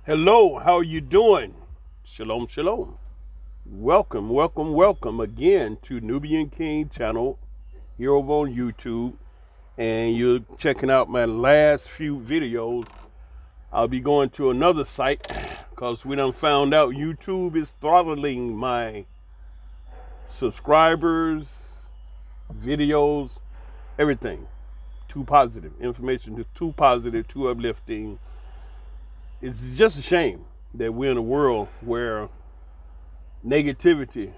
Hello, how you doing? Shalom, shalom. Welcome again to Nubian King channel here over on YouTube. And you're checking out my last few videos. I'll be going to another site because we done found out YouTube is throttling my subscribers, videos, everything. Too positive. Information is too positive, too uplifting. It's just a shame that we're in a world where negativity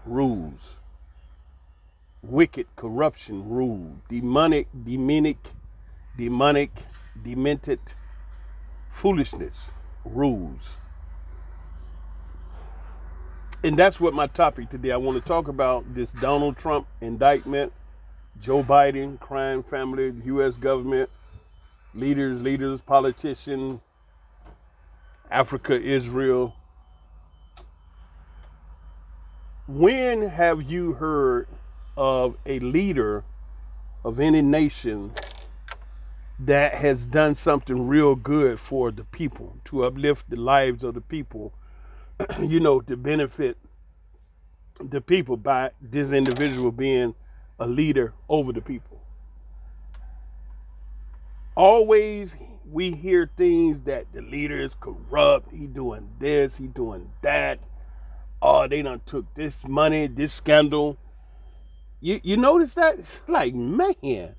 rules, wicked corruption rules, demonic, demented foolishness rules. And that's what my topic today. I want to talk about this Donald Trump indictment, Joe Biden, crime family, U.S. government, leaders, politicians, Africa, Israel. When have you heard of a leader of any nation that has done something real good for the people, to uplift the lives of the people, to benefit the people by this individual being a leader over the people? Always we hear things that the leader is corrupt, he doing this, he doing that. Oh, they done took this money, this scandal. You notice that? It's like, man,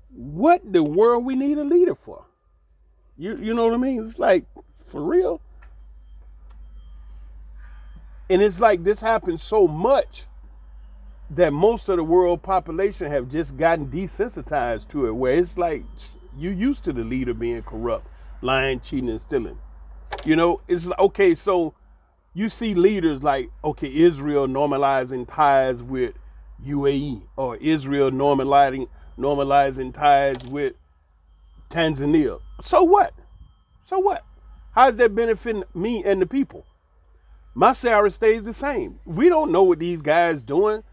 what the world we need a leader for? You know what I mean? It's like, for real. And it's like this happens so much that most of the world population have just gotten desensitized to it, where it's like you used to the leader being corrupt, lying, cheating, and stealing. It's like, okay, so you see leaders like, okay, Israel normalizing ties with UAE, or Israel normalizing ties with Tanzania. So what? So what? How's that benefiting me and the people? My salary stays the same. We don't know what these guys doing.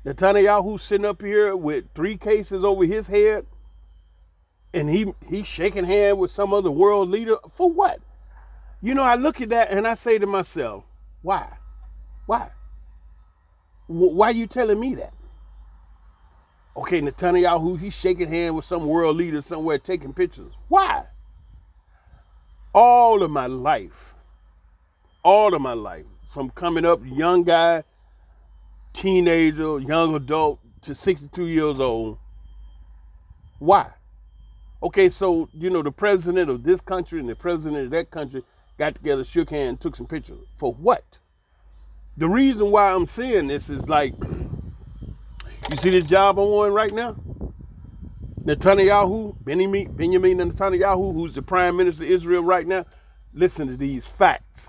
Netanyahu sitting up here with 3 cases over his head, and he's shaking hands with some other world leader. For what? I look at that and I say to myself, why? Why? Why are you telling me that? Okay, Netanyahu, he's shaking hands with some world leader somewhere taking pictures. Why? All of my life, from coming up, young guy, teenager, young adult, to 62 years old. Why? Okay, so, the president of this country and the president of that country got together, shook hands, took some pictures. For what? The reason why I'm saying this is like, you see this job I'm on right now? Netanyahu, Benjamin Netanyahu, who's the prime minister of Israel right now. Listen to these facts.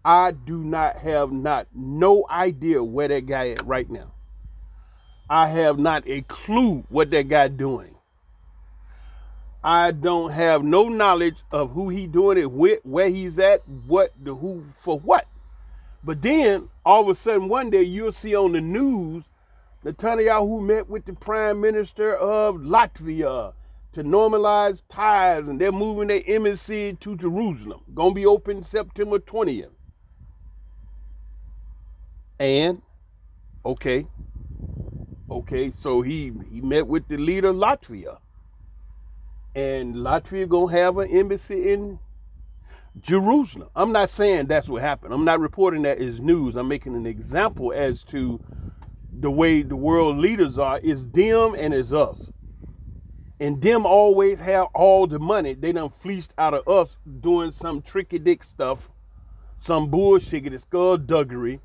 I do not have no idea where that guy is right now. I have not a clue what that guy doing. I don't have no knowledge of who he doing it with, where he's at, who, for what. But then, all of a sudden, one day, you'll see on the news, Netanyahu met with the prime minister of Latvia to normalize ties, and they're moving their embassy to Jerusalem. Gonna be open September 20th. And, okay, so he met with the leader of Latvia. And Latvia gonna have an embassy in Jerusalem. I'm not saying that's what happened. I'm not reporting that as news. I'm making an example as to the way the world leaders are. It's them and it's us. And them always have all the money. They done fleeced out of us doing some tricky dick stuff, some bullshit, it's skullduggery,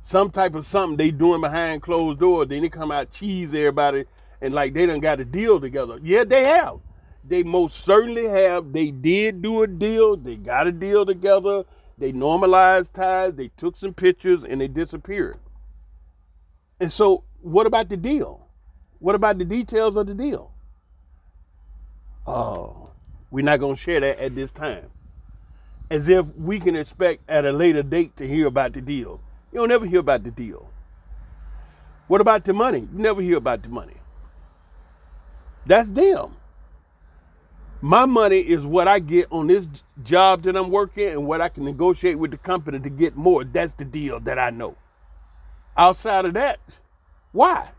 some type of something they doing behind closed doors. Then they come out, cheese everybody, and like they done got a deal together. Yeah, they have. They most certainly have. They did do a deal. They got a deal together. They normalized ties. They took some pictures and they disappeared. And so what about the deal? What about the details of the deal? Oh, we're not going to share that at this time. As if we can expect at a later date to hear about the deal. You don't ever hear about the deal. What about the money? You never hear about the money. That's them. My money is what I get on this job that I'm working and what I can negotiate with the company to get more. That's the deal that I know. Outside of that, why?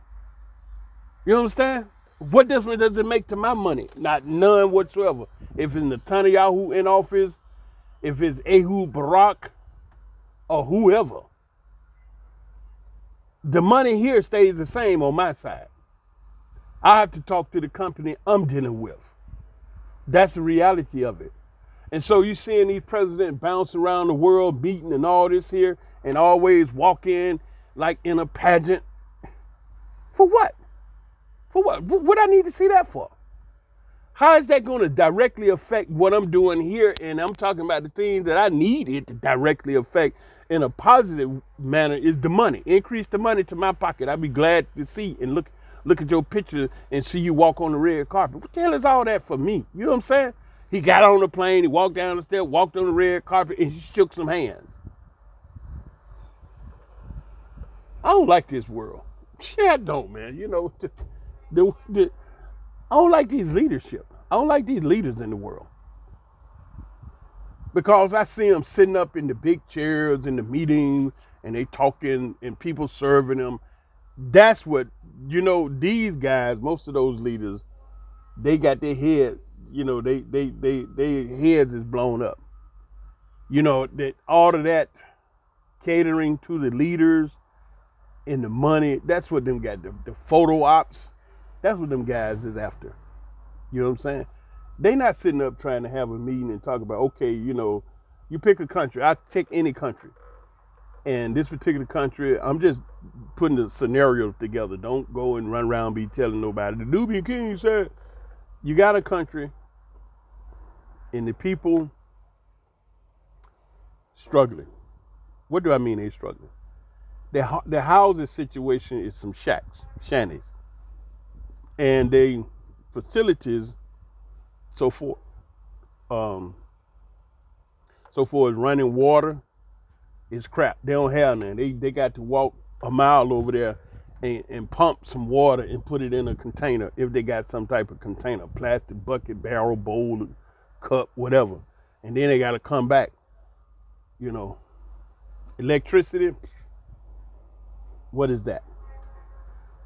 You understand? What difference does it make to my money? Not none whatsoever. If it's Netanyahu in office, if it's Ehud Barak or whoever, the money here stays the same on my side. I have to talk to the company I'm dealing with. That's the reality of it. And so you seeing these presidents bounce around the world, beating and all this here, and always walk in like in a pageant. For what? For what? What I need to see that for? How is that going to directly affect what I'm doing here? And I'm talking about the things that I need it to directly affect in a positive manner is the money. Increase the money to my pocket. I'd be glad to see and look at your picture and see you walk on the red carpet. What the hell is all that for me? You know what I'm saying? He got on the plane, he walked down the stairs, walked on the red carpet, and he shook some hands. I don't like this world. Yeah, I don't, man. You know, I don't like these leadership. I don't like these leaders in the world. Because I see them sitting up in the big chairs in the meetings and they talking and people serving them. That's what, you know, these guys, most of those leaders, they got their head, you know, their heads is blown up. You know, that all of that catering to the leaders and the money, that's what them got, the photo ops, that's what them guys is after. You know what I'm saying? They not sitting up trying to have a meeting and talk about, okay, you know, you pick a country. I take any country. And this particular country, I'm just putting the scenario together. Don't go and run around and be telling nobody. The Nubian King said, you got a country and the people struggling. What do I mean they struggling? The housing situation is some shanties. And they facilities, so for as running water, is crap. They don't have none. They got to walk a mile over there and pump some water and put it in a container if they got some type of container, plastic bucket, barrel, bowl, cup, whatever. And then they got to come back. You know, electricity, what is that?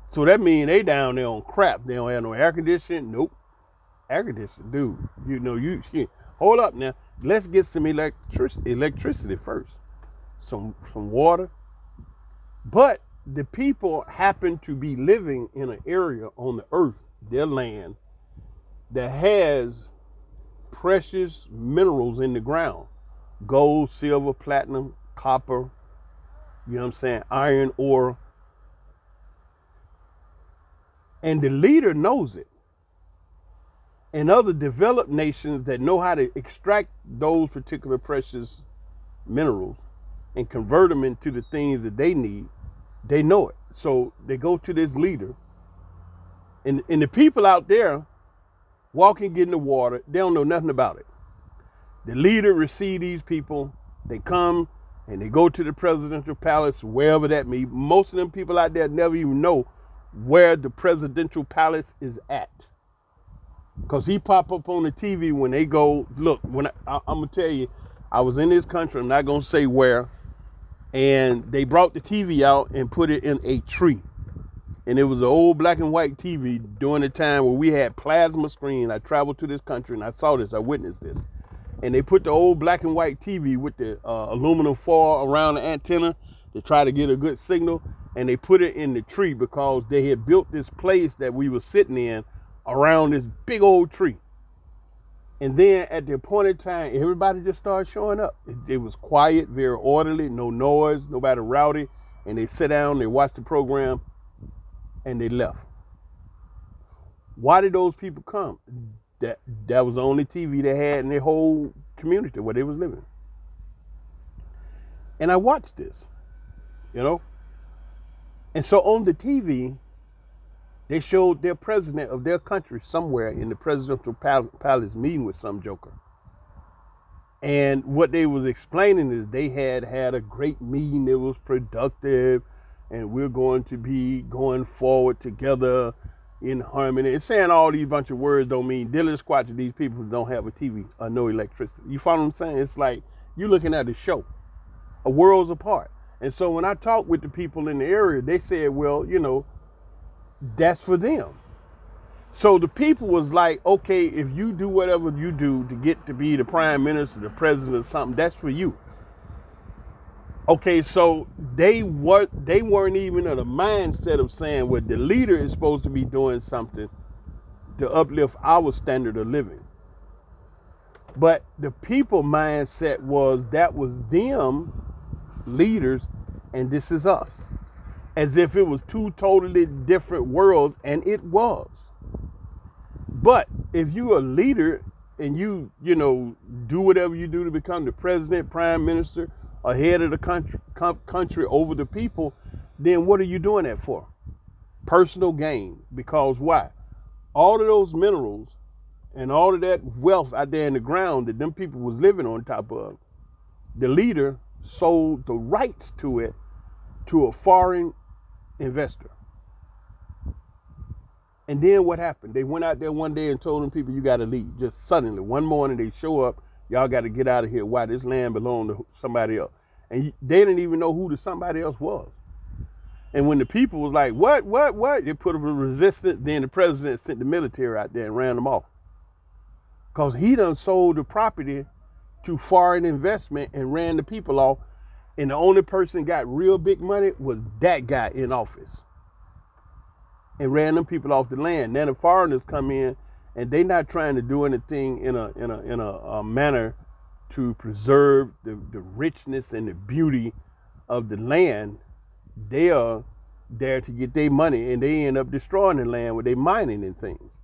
So that means they down there on crap. They don't have no air conditioning. Nope. Air conditioning, dude. You know, shit. Hold up now. Let's get some electricity first. Some water. But the people happen to be living in an area on the earth, their land, that has precious minerals in the ground. Gold, silver, platinum, copper, you know what I'm saying, iron ore. And the leader knows it. And other developed nations that know how to extract those particular precious minerals and convert them into the things that they need, they know it. So they go to this leader. And the people out there walking, getting the water, they don't know nothing about it. The leader receives these people. They come and they go to the presidential palace, wherever that may be. Most of them people out there never even know where the presidential palace is at. Because he pop up on the TV when they go, look, when I'm going to tell you, I was in this country, I'm not going to say where, and they brought the TV out and put it in a tree. And it was an old black and white TV during the time where we had plasma screen. I traveled to this country and I saw this, I witnessed this. And they put the old black and white TV with the aluminum foil around the antenna to try to get a good signal. And they put it in the tree because they had built this place that we were sitting in around this big old tree. And then at the appointed time, everybody just started showing up. It was quiet, very orderly, no noise, nobody rowdy. And they sit down, they watch the program, and they left. Why did those people come? That was the only TV they had in their whole community where they was living. And I watched this, you know. And so on the TV, they showed their president of their country somewhere in the presidential palace meeting with some joker. And what they was explaining is they had a great meeting. It was productive, and we're going to be going forward together. in harmony. It's saying all these bunch of words don't mean diddly squat to these people who don't have a TV or no electricity. You follow what I'm saying? It's like you're looking at a show, a worlds apart. And so when I talked with the people in the area, they said, well, that's for them. So the people was like, okay, if you do whatever you do to get to be the prime minister, the president, or something, that's for you. Okay, so they weren't even in a mindset of saying, well, the leader is supposed to be doing something to uplift our standard of living. But the people mindset was that was them leaders and this is us. As if it was two totally different worlds, and it was. But if you're a leader and you do whatever you do to become the president, prime minister, or head of the country over the people, then what are you doing that for? Personal gain. Because why? All of those minerals and all of that wealth out there in the ground that them people was living on top of, the leader sold the rights to it to a foreign investor. And then what happened? They went out there one day and told them people, you got to leave. Just suddenly, one morning they show up, y'all got to get out of here. Why? This land belonged to somebody else. And they didn't even know who the somebody else was. And when the people was like, what? They put up a resistance. Then the president sent the military out there and ran them off. Because he done sold the property to foreign investment and ran the people off. And the only person got real big money was that guy in office. And ran them people off the land. Now the foreigners come in and they not trying to do anything in a manner to preserve the richness and the beauty of the land. They are there to get their money, and they end up destroying the land with their mining and things.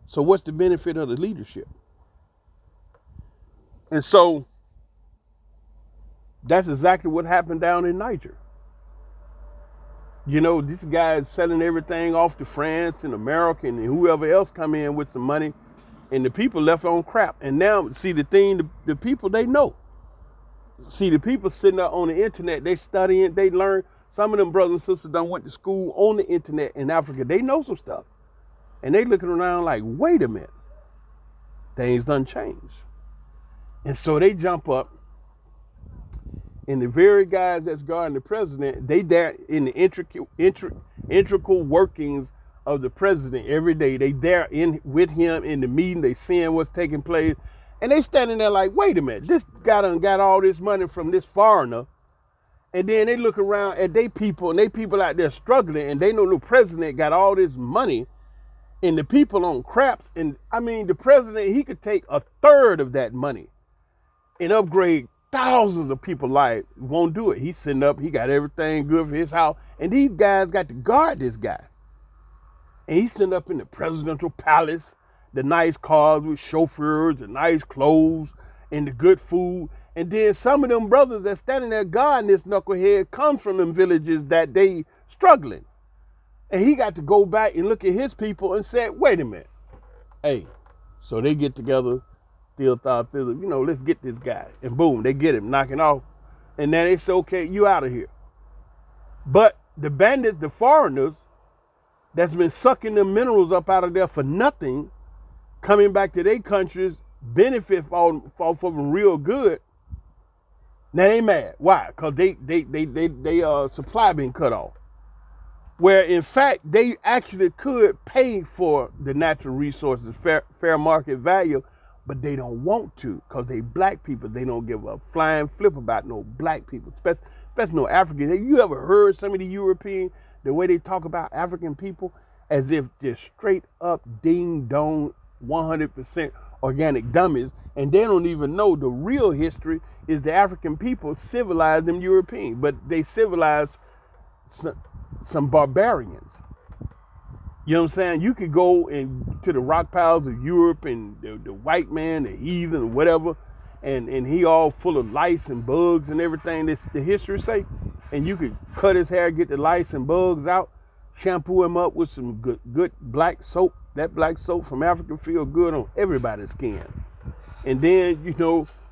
So what's the benefit of the leadership? And so that's exactly what happened down in Niger. This guy is selling everything off to France and America and whoever else come in with some money, and the people left on crap. And now, see, the thing, the people, they know. See, the people sitting there on the internet, they studying, they learn. Some of them brothers and sisters done went to school on the internet in Africa. They know some stuff. And they looking around like, wait a minute. Things done changed. And so they jump up. And the very guys that's guarding the president, they there in the integral workings of the president every day. They there in with him in the meeting. They seeing what's taking place. And they standing there like, wait a minute, this guy done got all this money from this foreigner. And then they look around at they people, and they people out there struggling, and they know the president got all this money, and the people on craps. And I mean, the president, he could take a third of that money and upgrade thousands of people's lives. Won't do it. He's sitting up, he got everything good for his house, and these guys got to guard this guy. And he's sitting up in the presidential palace, the nice cars with chauffeurs, the nice clothes, and the good food. And then some of them brothers that's standing there guarding this knucklehead comes from them villages that they struggling. And he got to go back and look at his people and say, wait a minute. Hey, so they get together, let's get this guy. And boom, they get him, knocking off. And then they say, okay, you out of here. But the bandits, the foreigners, that's been sucking the minerals up out of there for nothing, coming back to their countries, benefit from them real good. Now they mad. Why? Because they supply been cut off. Where in fact they actually could pay for the natural resources, fair market value, but they don't want to because they black people. They don't give a flying flip about no black people, especially no Africans. Have you ever heard some of the European, the way they talk about African people as if they're straight up ding dong 100% organic dummies, and they don't even know the real history is the African people civilized them Europeans, but they civilized some barbarians. You know what I'm saying? You could go to the rock piles of Europe and the white man, the heathen, or whatever, and he all full of lice and bugs and everything that the history say, and you could cut his hair, get the lice and bugs out, shampoo him up with some good black soap. That black soap from Africa feel good on everybody's skin. And then,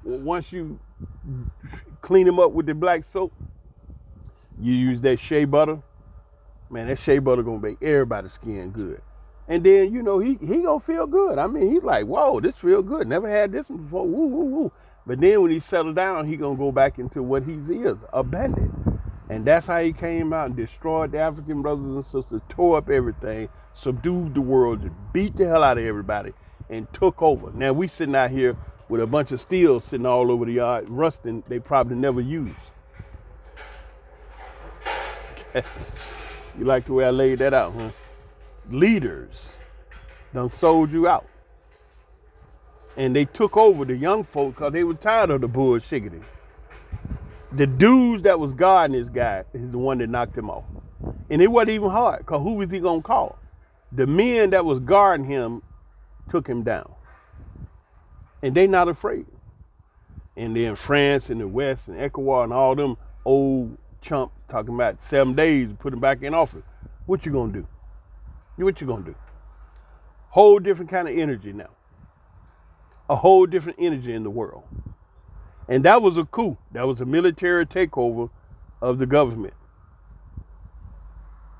once you clean him up with the black soap, you use that shea butter Man, that shea butter gonna make everybody's skin good. And then, you know, he gonna feel good. I mean, he's like, whoa, this feel good. Never had this before. Woo, woo, woo. But then when he settled down, he gonna go back into what he is, a bandit. And that's how he came out and destroyed the African brothers and sisters, tore up everything, subdued the world, just beat the hell out of everybody, and took over. Now we sitting out here with a bunch of steel sitting all over the yard, rusting, they probably never used. You like the way I laid that out, huh? Leaders done sold you out. And they took over the young folk because they were tired of the bullshit. The dudes that was guarding this guy is the one that knocked him off. And it wasn't even hard, because who was he going to call? The men that was guarding him took him down. And they not afraid. And then France and the West and Ecuador and all them old chumps talking about 7 days to put him back in office. What you going to do? What you going to do? Whole different kind of energy now. A whole different energy in the world. And that was a coup. That was a military takeover of the government.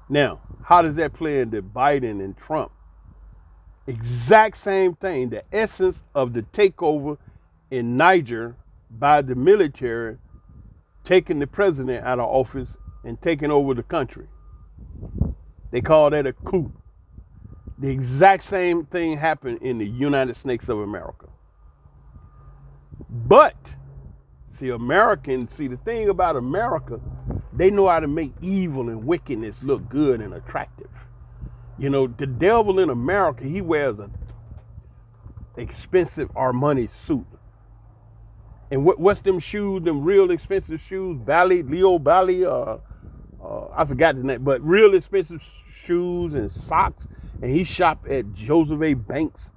Now, how does that play into Biden and Trump? Exact same thing. The essence of the takeover in Niger by the military, taking the president out of office and taking over the country. They call that a coup. The exact same thing happened in the United States of America. But, the thing about America, they know how to make evil and wickedness look good and attractive. You know, the devil in America, he wears an expensive Armani suit. And what's them shoes, them real expensive shoes, Leo Bally, I forgot the name, but real expensive shoes and socks. And he shop at Joseph A. Banks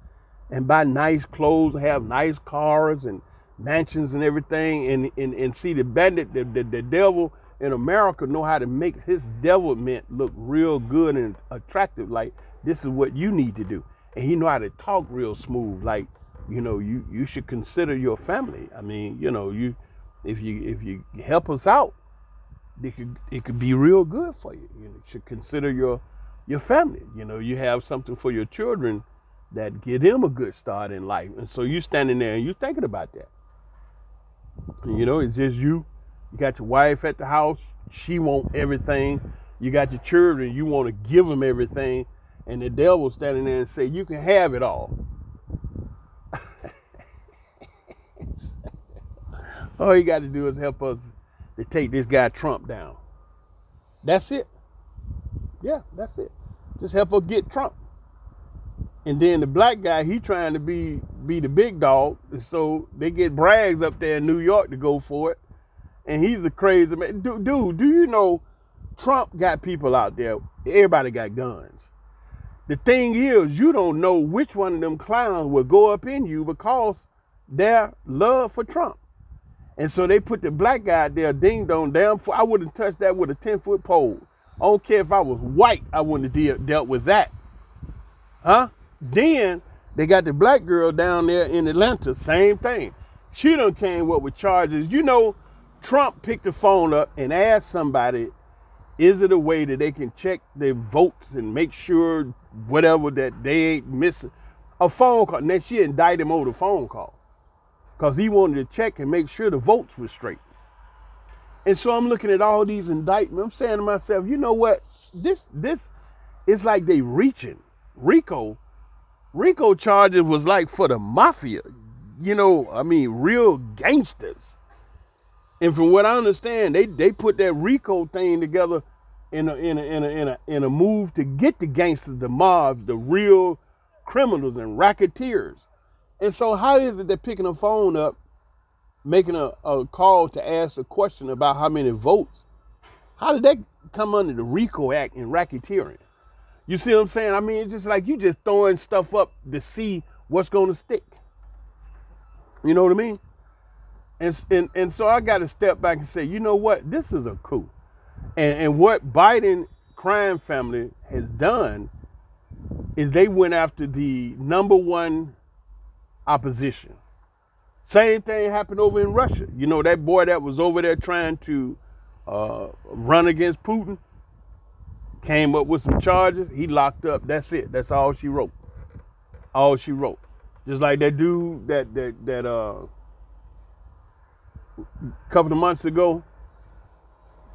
and buy nice clothes, have nice cars and mansions and everything. And see, the bandit, the devil in America know how to make his devilment look real good and attractive. Like, this is what you need to do. And he know how to talk real smooth. Like, you know, you should consider your family. I mean, you know, if you help us out, it could be real good for you. You should consider your family. You know, you have something for your children that give them a good start in life. And so you standing there and you thinking about that. And, you know, it's just you. You got your wife at the house. She want everything. You got your children. You want to give them everything. And the devil standing there and say, you can have it all. All you got to do is help us to take this guy Trump down. That's it. Yeah, that's it. Just help us get Trump. And then the black guy, he trying to be the big dog. So they get Braggs up there in New York to go for it. And he's a crazy man. Dude, do you know Trump got people out there? Everybody got guns. The thing is, you don't know which one of them clowns will go up in you because their love for Trump. And so they put the black guy out there, ding dong, damn. I wouldn't touch that with a 10-foot pole. I don't care if I was white, I wouldn't have dealt with that. Huh? Then they got the black girl down there in Atlanta, same thing. She done came up with charges. You know, Trump picked the phone up and asked somebody, is it a way that they can check their votes and make sure whatever that they ain't missing? A phone call. And then she indicted him over the phone call because he wanted to check and make sure the votes were straight. And so I'm looking at all these indictments. I'm saying to myself, you know what? This is like they reaching. RICO charges was like for the mafia. You know, I mean, real gangsters. And from what I understand, they put that RICO thing together in a move to get the gangsters, the mobs, the real criminals and racketeers. And so how is it they're picking a phone up, making a call to ask a question about how many votes? How did that come under the RICO Act and racketeering? You see what I'm saying? I mean, it's just like you just throwing stuff up to see what's going to stick. You know what I mean? And so I got to step back and say, you know what? This is a coup. And what Biden crime family has done is they went after the number one opposition. Same thing happened over in Russia. You know, that boy that was over there trying to run against Putin, came up with some charges. He locked up. That's it. That's all she wrote. All she wrote. Just like that dude that a couple of months ago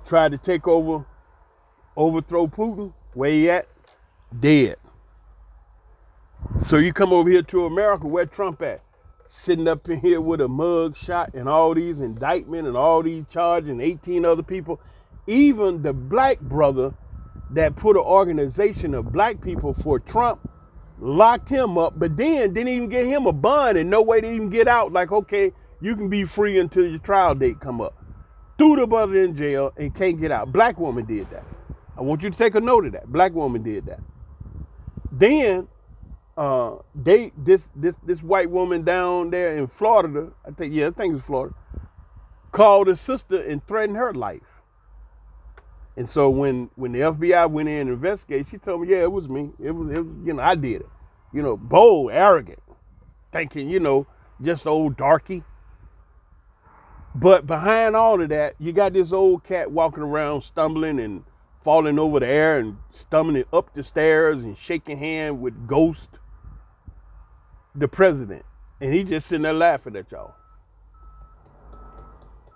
tried to take over, overthrow Putin. Where he at? Dead. So you come over here to America, where Trump at? Sitting up in here with a mug shot and all these indictments and all these charges and 18 other people. Even the black brother that put an organization of black people for Trump locked him up, but then didn't even get him a bond and no way to even get out. Like, okay, you can be free until your trial date come up. Threw the brother in jail and can't get out. Black woman did that. I want you to take a note of that. Black woman did that. Then this white woman down there in Florida, I think it's Florida, called her sister and threatened her life. And so when the FBI went in and investigated, she told me, yeah, it was me. It was I did it. Bold, arrogant, thinking, just old darky. But behind all of that, you got this old cat walking around stumbling and falling over the air and stumbling up the stairs and shaking hands with Ghost, the president. And he just sitting there laughing at y'all.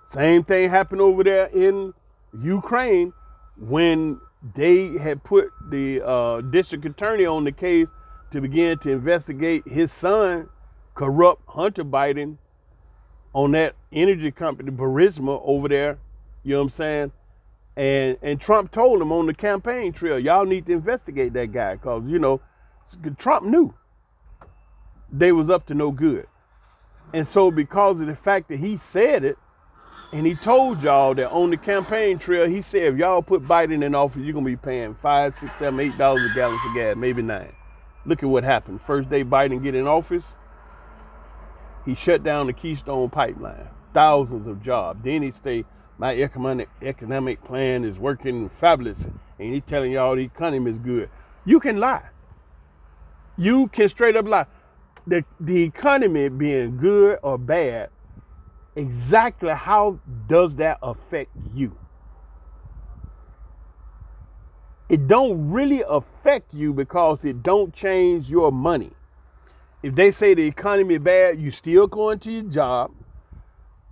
Same thing happened over there in Ukraine when they had put the district attorney on the case to begin to investigate his son, corrupt Hunter Biden, on that energy company, Burisma, over there. You know what I'm saying? And Trump told him on the campaign trail, y'all need to investigate that guy because, Trump knew they was up to no good. And so because of the fact that he said it, and he told y'all that on the campaign trail, he said, if y'all put Biden in office, you're going to be paying $5, $6, $7, $8 a gallon for gas, maybe $9. Look at what happened. First day Biden get in office, he shut down the Keystone Pipeline, thousands of jobs. Then he say, my economic plan is working fabulous. And he telling y'all the economy is good. You can lie. You can straight up lie. The economy being good or bad, exactly how does that affect you? It don't really affect you because it don't change your money. If they say the economy bad, you still going to your job,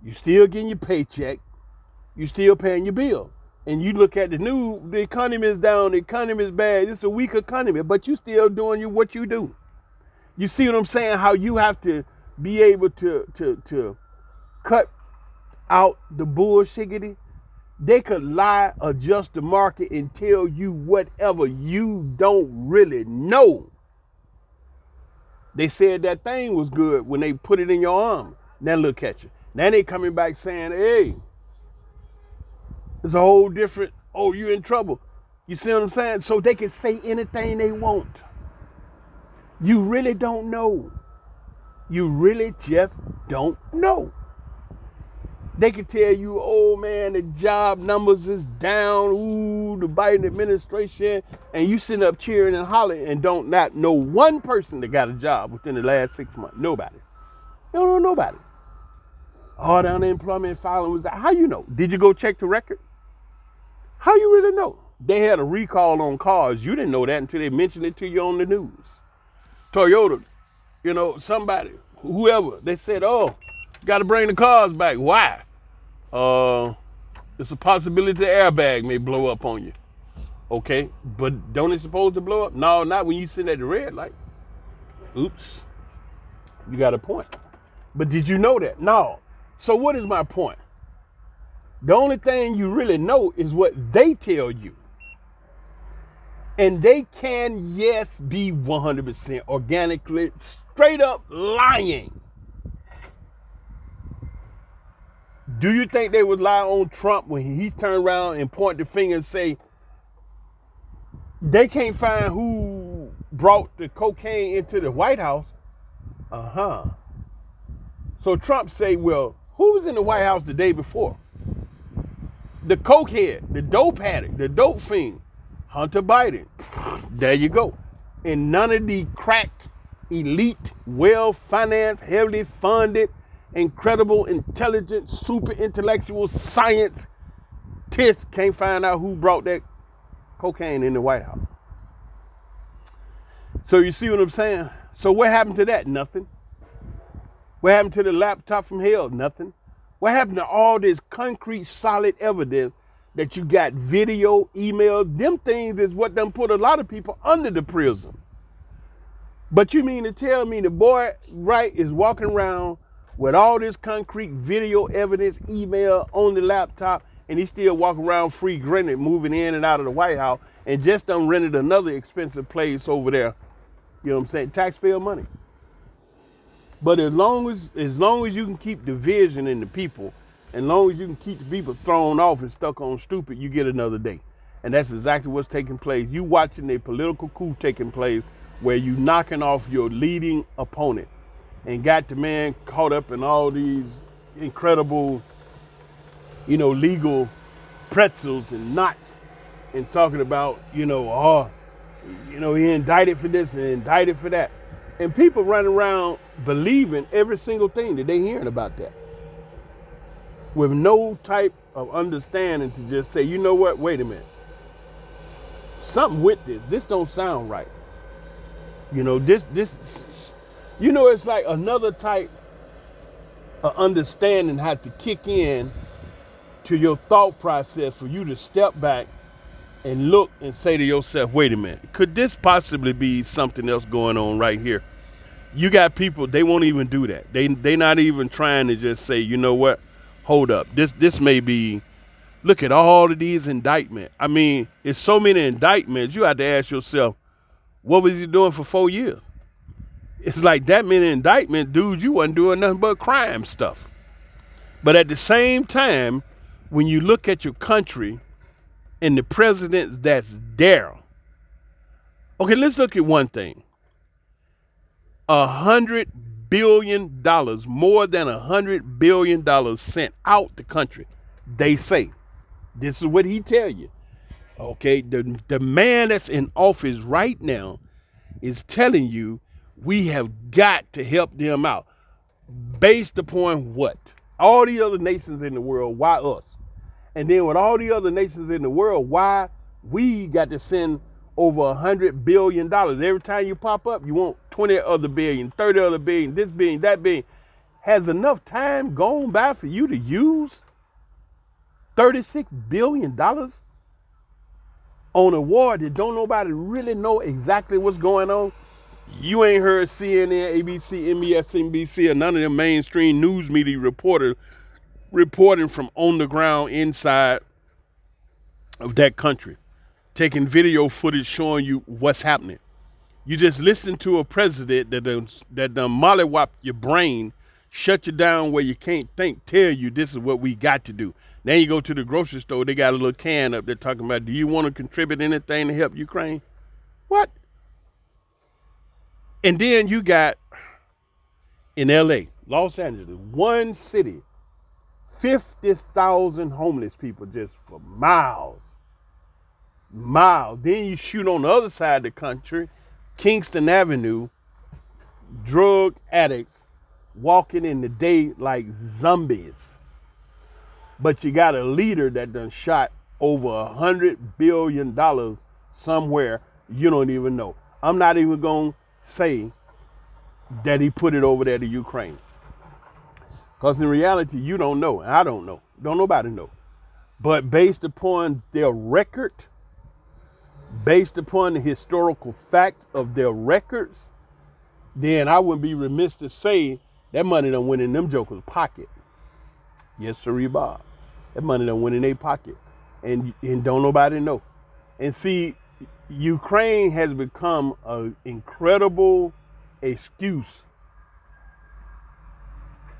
you still getting your paycheck, you still paying your bill. And you look at the news, the economy is down, the economy is bad, it's a weak economy, but you still doing what you do. You see what I'm saying? How you have to be able to cut out the bullshiggity. They could lie, adjust the market, and tell you whatever you don't really know. They said that thing was good when they put it in your arm. Now look at you. Now they coming back saying, hey, it's a whole different, oh, you in trouble. You see what I'm saying? So they can say anything they want. You really don't know. You really just don't know. They can tell you, oh man, the job numbers is down. Ooh, the Biden administration. And you sitting up cheering and hollering and don't not know one person that got a job within the last 6 months. Nobody. You don't know nobody. All the unemployment filing was, how you know? Did you go check the record? How you really know? They had a recall on cars. You didn't know that until they mentioned it to you on the news. Toyota, somebody, whoever, they said, oh, got to bring the cars back. Why? It's a possibility the airbag may blow up on you. Okay, but don't it supposed to blow up? No, not when you sit at the red light. Oops, you got a point. But did you know that? No. So what is my point? The only thing you really know is what they tell you. And they can, yes, be 100% organically straight up lying. Do you think they would lie on Trump when he turned around and point the finger and say, they can't find who brought the cocaine into the White House? So Trump say, well, who was in the White House the day before? The cokehead, the dope addict, the dope fiend, Hunter Biden. There you go. And none of the crack, elite, well-financed, heavily funded, incredible, intelligent, super intellectual science can't find out who brought that cocaine in the White House. So you see what I'm saying? So what happened to that? Nothing. What happened to the laptop from hell? Nothing. What happened to all this concrete, solid evidence that you got video, email? Them things is what done put a lot of people under the prison. But you mean to tell me the boy, right, is walking around with all this concrete video evidence, email on the laptop, and he still walking around free grinning, moving in and out of the White House, and just done rented another expensive place over there. You know what I'm saying? Taxpayer money. But as long as you can keep division in the people, as long as you can keep the people thrown off and stuck on stupid, you get another day. And that's exactly what's taking place. You watching a political coup taking place where you knocking off your leading opponent and got the man caught up in all these incredible, legal pretzels and knots and talking about, he indicted for this and indicted for that. And people running around believing every single thing that they hearing about that with no type of understanding to just say, you know what, wait a minute. Something with this. This don't sound right. It's like another type of understanding had to kick in to your thought process for you to step back and look and say to yourself, wait a minute, could this possibly be something else going on right here? You got people, they won't even do that. They not even trying to just say, you know what, hold up. This may be, look at all of these indictments. I mean, it's so many indictments, you have to ask yourself, what was he doing for 4 years? It's like that many indictments, dude, you wasn't doing nothing but crime stuff. But at the same time, when you look at your country and the presidents that's there, okay, let's look at one thing. $100 billion, more than $100 billion sent out the country. They say, this is what he tell you. Okay, the man that's in office right now is telling you we have got to help them out. Based upon what? All the other nations in the world, why us? And then with all the other nations in the world, why we got to send over $100 billion. Every time you pop up, you want 20 other billion, 30 other billion, this billion, that billion. Has enough time gone by for you to use $36 billion on a war that don't nobody really know exactly what's going on? You ain't heard CNN, ABC, MSNBC, or none of them mainstream news media reporting from on the ground inside of that country, taking video footage showing you what's happening. You just listen to a president that done mollywop your brain, shut you down where you can't think, tell you this is what we got to do. Then you go to the grocery store, they got a little can up there talking about, do you want to contribute anything to help Ukraine? What? And then you got in LA, Los Angeles, one city, 50,000 homeless people just for miles. Then you shoot on the other side of the country, Kingston Avenue, drug addicts walking in the day like zombies. But you got a leader that done shot over $100 billion somewhere you don't even know. I'm not even going to say that he put it over there to Ukraine. Because in reality, you don't know. And I don't know. Don't nobody know. But based upon their record, based upon the historical facts of their records, then I wouldn't be remiss to say that money done went in them jokers' pocket. Yes, sir, Bob. That money done went in their pocket. And don't nobody know. And see, Ukraine has become an incredible excuse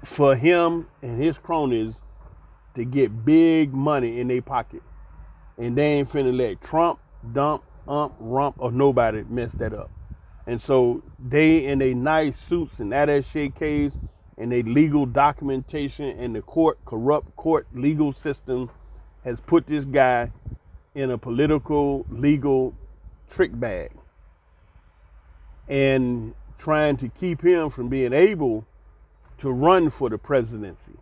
for him and his cronies to get big money in their pocket. And they ain't finna let Trump, dump, rump, or nobody mess that up. And so they in their nice suits and attache case and their legal documentation and the corrupt court legal system has put this guy in a political legal trick bag and trying to keep him from being able to run for the presidency.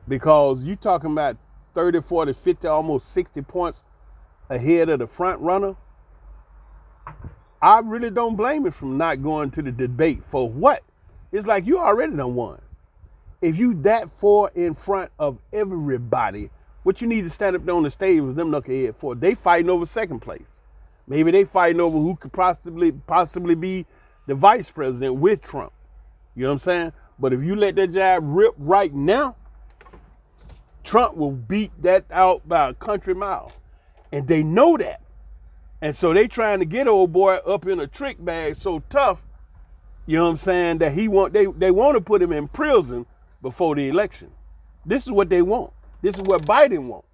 Because you talking about 30, 40, 50, almost 60 points ahead of the front runner, I really don't blame him from not going to the debate. For what? It's like you already done won. If you that far in front of everybody, what you need to stand up there on the stage with them knucklehead for? They fighting over second place. Maybe they fighting over who could possibly be the vice president with Trump. You know what I'm saying? But if you let that jab rip right now, Trump will beat that out by a country mile. And they know that. And so they trying to get old boy up in a trick bag so tough, you know what I'm saying, that they want to put him in prison before the election. This is what they want. This is what Biden wants.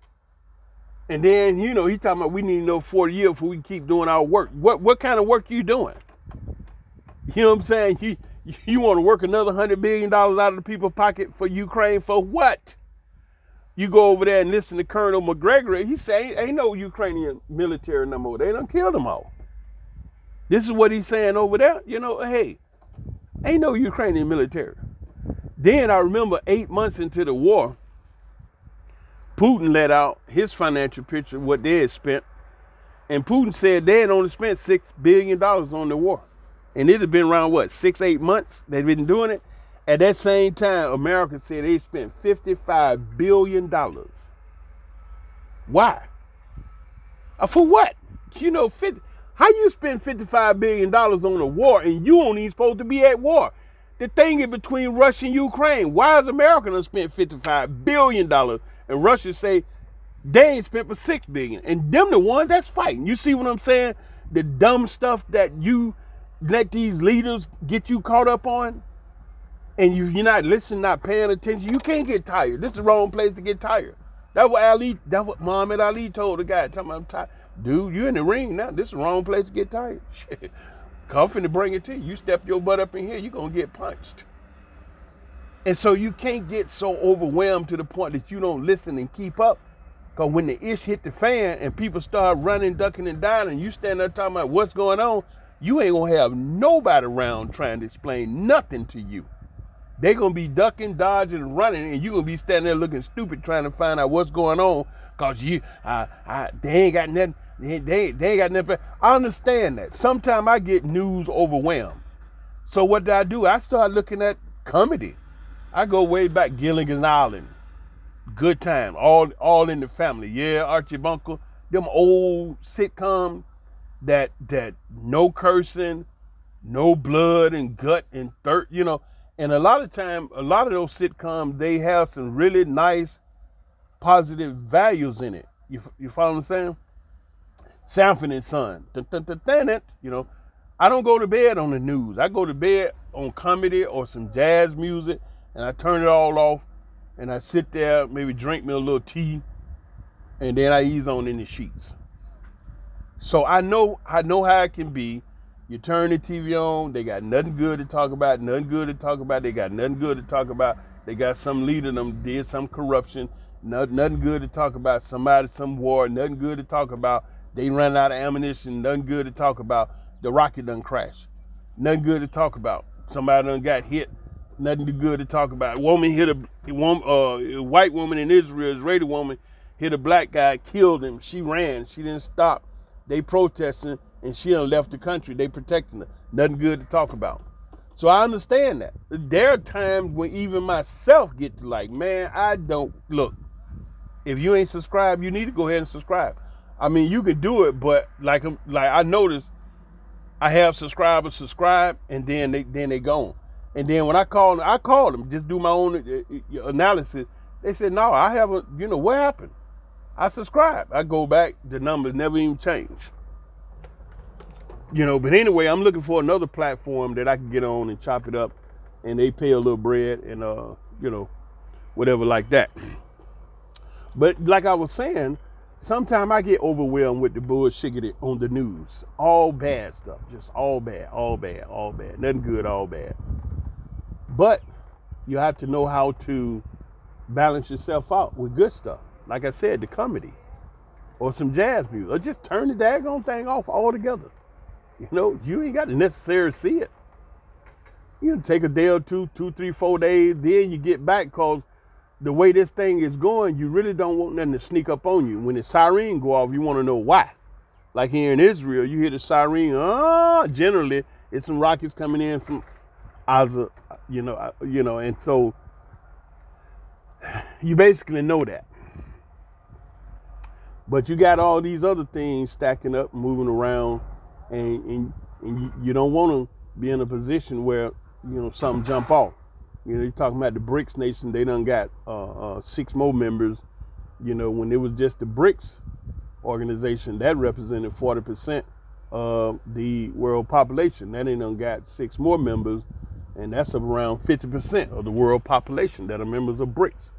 And then, he talking about we need another 40 years before we keep doing our work. What kind of work are you doing? You know what I'm saying? You want to work another $100 billion out of the people's pocket for Ukraine for what? You go over there and listen to Colonel McGregor. He say ain't no Ukrainian military no more. They done killed them all. This is what he's saying over there. Hey, ain't no Ukrainian military. Then I remember 8 months into the war, Putin let out his financial picture, what they had spent. And Putin said they had only spent $6 billion on the war. And it had been around, 6, 8 months they've been doing it. At that same time, America said they spent $55 billion. Why? For what? How you spend $55 billion on a war and you ain't even supposed to be at war? The thing is between Russia and Ukraine. Why is America done spent $55 billion and Russia say they ain't spent but $6 billion? And them the ones that's fighting. You see what I'm saying? The dumb stuff that you let these leaders get you caught up on, and you're not listening, not paying attention, you can't get tired. This is the wrong place to get tired. That's what Muhammad Ali told the guy. Talking about, I'm tired. Dude, you in the ring now. This is the wrong place to get tired. Shit. Comfort to bring it to you. You step your butt up in here, you're going to get punched. And so you can't get so overwhelmed to the point that you don't listen and keep up. Because when the ish hit the fan and people start running, ducking, and diving, and you stand there talking about what's going on, you ain't going to have nobody around trying to explain nothing to you. They're going to be ducking, dodging, and running, and you're going to be standing there looking stupid trying to find out what's going on because they ain't got nothing. They ain't got nothing. I understand that. Sometimes I get news overwhelmed. So what do? I start looking at comedy. I go way back, Gilligan's Island. Good time. All in the family. Yeah, Archie Bunker. Them old sitcoms that no cursing, no blood and gut and dirt, And a lot of those sitcoms, they have some really nice, positive values in it. You follow what I'm saying? Sanford and Son. I don't go to bed on the news. I go to bed on comedy or some jazz music, and I turn it all off, and I sit there, maybe drink me a little tea, and then I ease on in the sheets. So I know how it can be. You turn the TV on, they got nothing good to talk about, They got nothing good to talk about. They got some leader them did some corruption, nothing good to talk about. Somebody, some war, nothing good to talk about. They ran out of ammunition, nothing good to talk about. The rocket done crashed, nothing good to talk about. Somebody done got hit, nothing good to talk about. A woman hit a white woman in Israel, Israeli woman, hit a black guy, killed him. She ran, she didn't stop. They protesting, and she done left the country. They protecting her. Nothing good to talk about. So I understand that. There are times when even myself get to like, man, I don't, look, if you ain't subscribed, you need to go ahead and subscribe. I mean, you could do it, but like I noticed, I have subscribers subscribe, and then they gone. And then when I call them, just do my own analysis. They said, no, I haven't, what happened? I subscribe. I go back, the numbers never even change. But anyway, I'm looking for another platform that I can get on and chop it up, and they pay a little bread and, whatever like that. But like I was saying, sometimes I get overwhelmed with the bullshit on the news. All bad stuff, just all bad. Nothing good, all bad. But you have to know how to balance yourself out with good stuff. Like I said, the comedy or some jazz music, or just turn the daggone thing off altogether. You ain't got to necessarily see it. You can take a day or two, 3, 4 days, then you get back because the way this thing is going, you really don't want nothing to sneak up on you. When the siren go off, you want to know why. Like here in Israel, you hear the siren. Generally, it's some rockets coming in from Gaza, and so you basically know that. But you got all these other things stacking up, moving around, and you don't want to be in a position where something jump off. You're talking about the BRICS nation. They done got 6 more members. When it was just the BRICS organization, that represented 40% of the world population. That ain't done got 6 more members, and that's around 50% of the world population that are members of BRICS.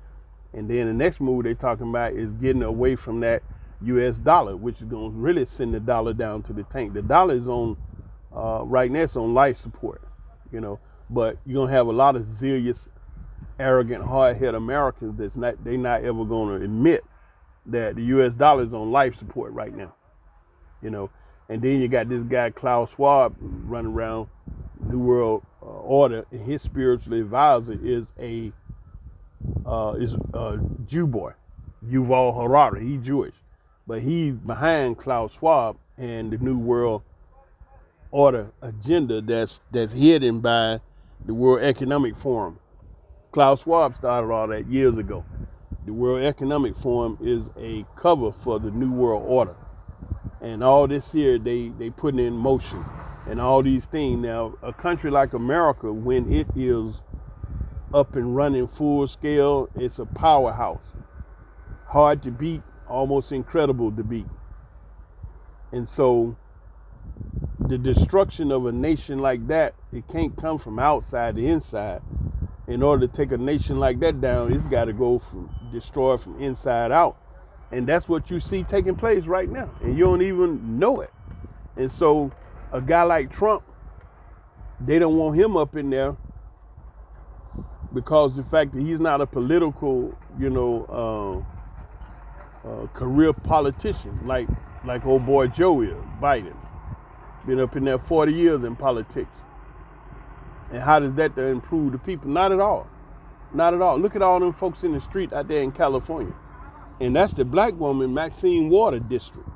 And then the next move they're talking about is getting away from that U.S. dollar, which is going to really send the dollar down to the tank. The dollar is on, right now, it's on life support, but you're going to have a lot of zealous, arrogant, hard-headed Americans they're not ever going to admit that the U.S. dollar is on life support right now, And then you got this guy, Klaus Schwab, running around New World Order, and his spiritual advisor is a Jew boy, Yuval Harari. He's Jewish, but he's behind Klaus Schwab and the New World Order agenda that's hidden by the World Economic Forum. Klaus Schwab started all that years ago. The World Economic Forum is a cover for the New World Order, and all this here they putting in motion, and all these things. Now, a country like America, when it is up and running full scale, it's a powerhouse. Hard to beat, almost incredible to beat. And so the destruction of a nation like that, it can't come from outside to inside. In order to take a nation like that down, it's got to go destroy from inside out. And that's what you see taking place right now. And you don't even know it. And so a guy like Trump, they don't want him up in there because the fact that he's not a political, career politician like old boy Joe is, Biden. Been up in there 40 years in politics. And how does that improve the people? Not at all. Not at all. Look at all them folks in the street out there in California. And that's the black woman, Maxine Water district.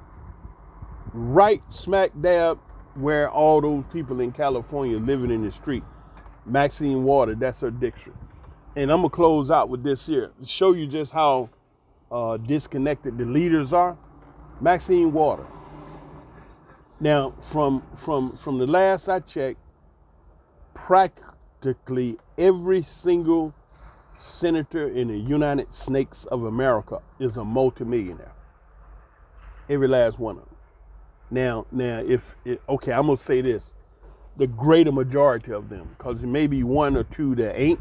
Right smack dab where all those people in California living in the street. Maxine Water, that's her district. And I'm going to close out with this here to show you just how disconnected the leaders are. Maxine Water. Now, from the last I checked, practically every single senator in the United States of America is a multimillionaire. Every last one of them. Now, I'm going to say this. The greater majority of them, because there may be 1 or 2 that ain't,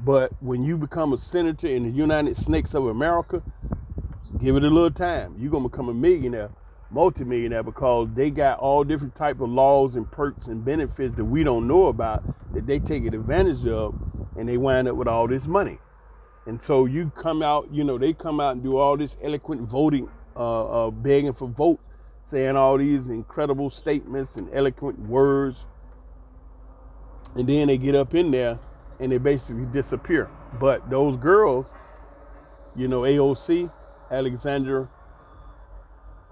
but when you become a senator in the United States of America, give it a little time. You're going to become a millionaire, multimillionaire, because they got all different type of laws and perks and benefits that we don't know about that they take advantage of, and they wind up with all this money. And so you come out, they come out and do all this eloquent voting, begging for votes, saying all these incredible statements and eloquent words. And then they get up in there and they basically disappear. But those girls, AOC, Alexandra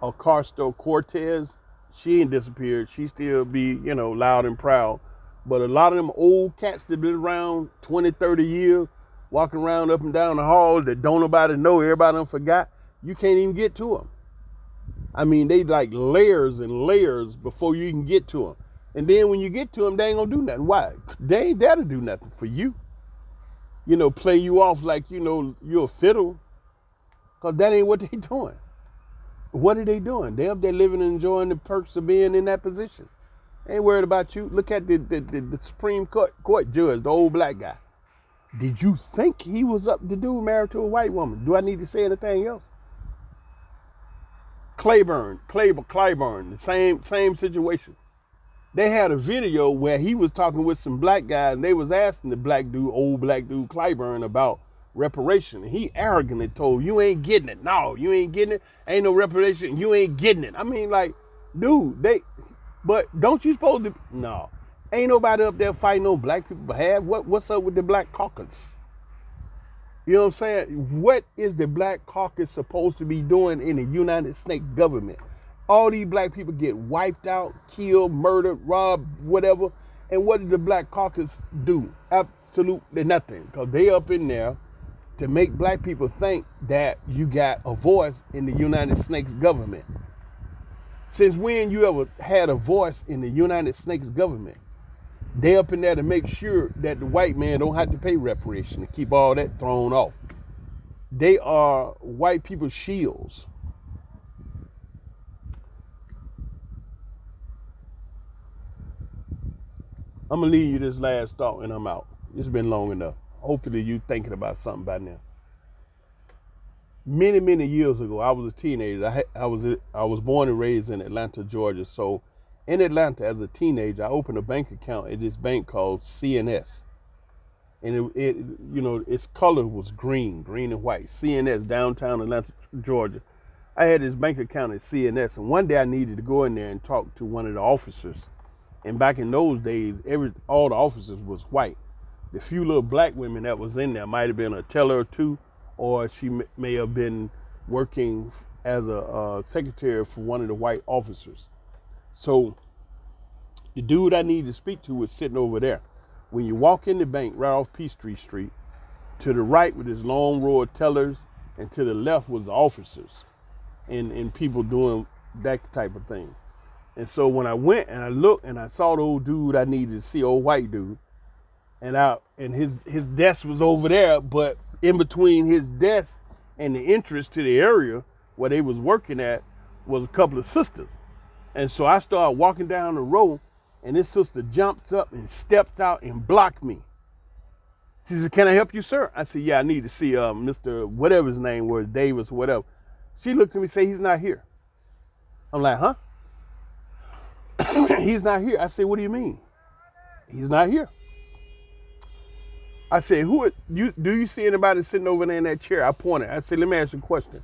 Ocasio-Cortez, she ain't disappeared. She still be, loud and proud. But a lot of them old cats that been around 20, 30 years, walking around up and down the hall that don't nobody know, everybody done forgot, you can't even get to them. I mean, they like layers and layers before you can get to them. And then when you get to them, they ain't gonna do nothing. Why? They ain't there to do nothing for you. Play you off like, you're a fiddle. Because that ain't what they doing. What are they doing? They up there living and enjoying the perks of being in that position. They ain't worried about you. Look at the Supreme Court judge, the old black guy. Did you think he was up to do married to a white woman? Do I need to say anything else? Clyburn, the same situation. They had a video where he was talking with some black guys, and they was asking the old black dude Clyburn, about reparation. And he arrogantly told, you ain't getting it. No, you ain't getting it. Ain't no reparation. You ain't getting it. I mean, like, dude, but don't you supposed to? No. Ain't nobody up there fighting no black people behalf. What's up with the black caucus? You know what I'm saying? What is the Black Caucus supposed to be doing in the United States government? All these black people get wiped out, killed, murdered, robbed, whatever. And what did the Black Caucus do? Absolutely nothing. Because they up in there to make black people think that you got a voice in the United States government. Since when you ever had a voice in the United States government? They up in there to make sure that the white man don't have to pay reparation, to keep all that thrown off. They are white people's shields. I'm going to leave you this last thought and I'm out. It's been long enough. Hopefully you thinking about something by now. Many, many years ago, I was a teenager. I was born and raised in Atlanta, Georgia. So in Atlanta, as a teenager, I opened a bank account at this bank called CNS. And its color was green and white. CNS, downtown Atlanta, Georgia. I had this bank account at CNS, and one day I needed to go in there and talk to one of the officers. And back in those days, all the officers was white. The few little black women that was in there might have been a teller or two, or she may have been working as a secretary for one of the white officers. So the dude I needed to speak to was sitting over there. When you walk in the bank right off Peachtree Street, to the right with this long row of tellers, and to the left was the officers and people doing that type of thing. And so when I went and I looked and I saw the old dude I needed to see, old white dude, and his desk was over there, but in between his desk and the entrance to the area where they was working at was a couple of sisters. And so I started walking down the row, and this sister jumps up and steps out and blocked me. She said, "Can I help you, sir?" I said, "Yeah, I need to see Mr. whatever his name was, Davis, whatever." She looked at me and said, "He's not here." I'm like, "Huh?" "He's not here." I said, "What do you mean?" "He's not here." I said, "Do you see anybody sitting over there in that chair?" I pointed. I said, "Let me ask you a question.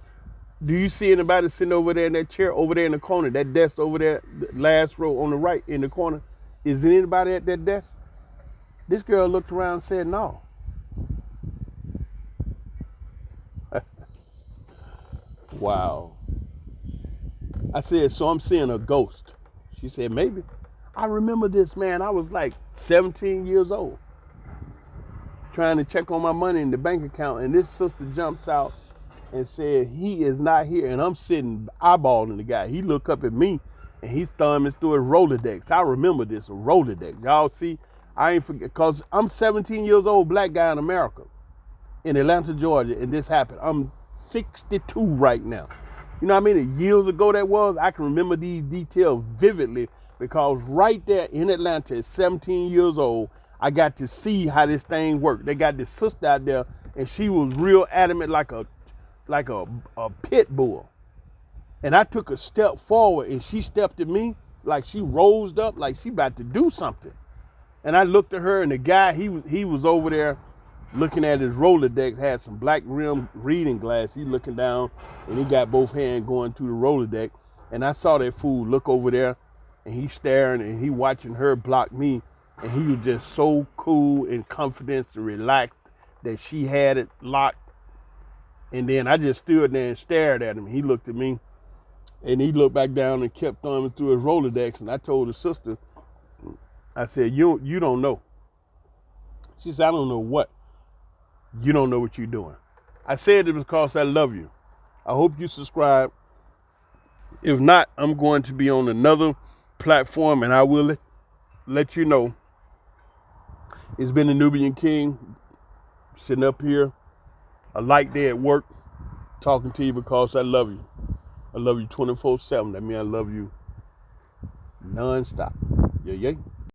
Do you see anybody sitting over there in that chair, over there in the corner, that desk over there, the last row on the right in the corner? Is there anybody at that desk?" This girl looked around and said, "No." Wow. I said, "So I'm seeing a ghost." She said, "Maybe." I remember this, man. I was like 17 years old, trying to check on my money in the bank account, and this sister jumps out and said, "He is not here." And I'm sitting eyeballing the guy. He looked up at me and he's thumbing through his Rolodex. I remember this, a Rolodex. Y'all see, I ain't forget, because I'm 17 years old, black guy in America, in Atlanta, Georgia, and this happened. I'm 62 right now. You know how many years ago that was? I can remember these details vividly because right there in Atlanta at 17 years old, I got to see how this thing worked. They got this sister out there, and she was real adamant like a pit bull. And I took a step forward, and she stepped at me like she rose up, like she about to do something. And I looked at her, and the guy, he was over there looking at his Rolodex, had some black rim reading glass. He looking down, and he got both hands going through the Rolodex. And I saw that fool look over there, and he staring, and he watching her block me. And he was just so cool and confident and relaxed that she had it locked. And then I just stood there and stared at him. He looked at me, and he looked back down and kept thumbing through his Rolodex. And I told the sister, I said, you don't know." She said, "I don't know what." "You don't know what you're doing." I said it because I love you. I hope you subscribe. If not, I'm going to be on another platform, and I will let you know. It's been the Nubian King, sitting up here, a light day at work, talking to you because I love you. I love you 24/7. That means I love you nonstop. Yeah.